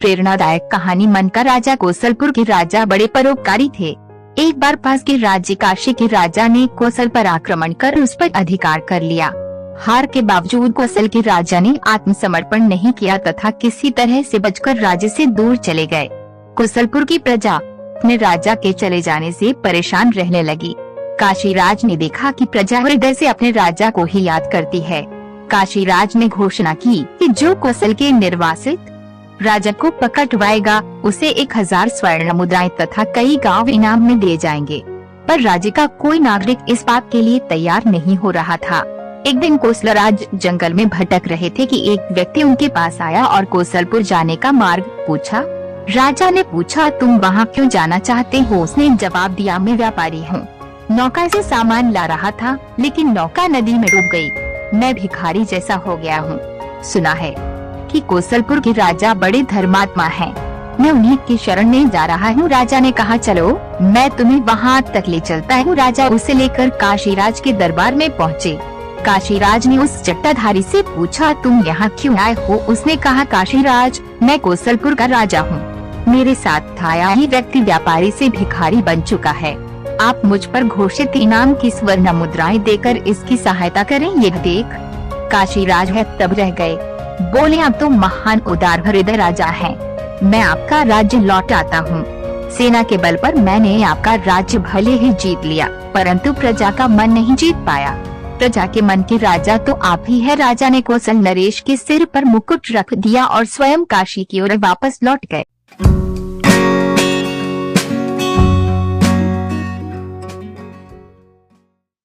प्रेरणादायक कहानी। मन का राजा। कोसलपुर के राजा बड़े परोपकारी थे। एक बार पास के राज्य काशी के राजा ने कोसल पर आक्रमण कर उस पर अधिकार कर लिया। हार के बावजूद कोसल के राजा ने आत्मसमर्पण नहीं किया तथा किसी तरह से बचकर राज्य से दूर चले गए। कोसलपुर की प्रजा अपने राजा के चले जाने से परेशान रहने लगी। काशीराज ने देखा कि प्रजा हृदय से अपने राजा को ही याद करती है। काशीराज ने घोषणा की कि जो कोसल के निर्वासित राजा को पकड़वाएगा उसे 1000 स्वर्ण मुद्राएं तथा कई गांव इनाम में दिए जाएंगे। पर राज्य का कोई नागरिक इस बात के लिए तैयार नहीं हो रहा था। एक दिन कोसलराज जंगल में भटक रहे थे कि एक व्यक्ति उनके पास आया और कोसलपुर जाने का मार्ग पूछा। राजा ने पूछा, तुम वहाँ क्यों जाना चाहते हो? उसने जवाब दिया, मैं व्यापारी हूँ, नौका से सामान ला रहा था लेकिन नौका नदी में डूब गई। मैं भिखारी जैसा हो गया हूँ। सुना है कि कोसलपुर के राजा बड़े धर्मात्मा हैं। मैं उन्हीं की शरण में जा रहा हूँ। राजा ने कहा, चलो मैं तुम्हें वहाँ तक ले चलता हूँ। राजा उसे लेकर काशीराज के दरबार में पहुँचे। काशीराज ने उस जटाधारी से पूछा, तुम यहाँ क्यों आए हो? उसने कहा, काशीराज, मैं कोसलपुर का राजा हूँ। मेरे साथ आया ही व्यक्ति व्यापारी से भिखारी बन चुका है। आप मुझ पर घोषित इनाम की स्वर्ण मुद्राएं देकर इसकी सहायता करें। ये देख काशीराज है तब रह गए। बोले, अब तो महान उदार हृदय राजा हैं। मैं आपका राज्य लौटाता हूँ। सेना के बल पर मैंने आपका राज्य भले ही जीत लिया परंतु प्रजा का मन नहीं जीत पाया। प्रजा के मन के राजा तो आप ही है। राजा ने कोसल नरेश के सिर पर मुकुट रख दिया और स्वयं काशी की ओर वापस लौट गए।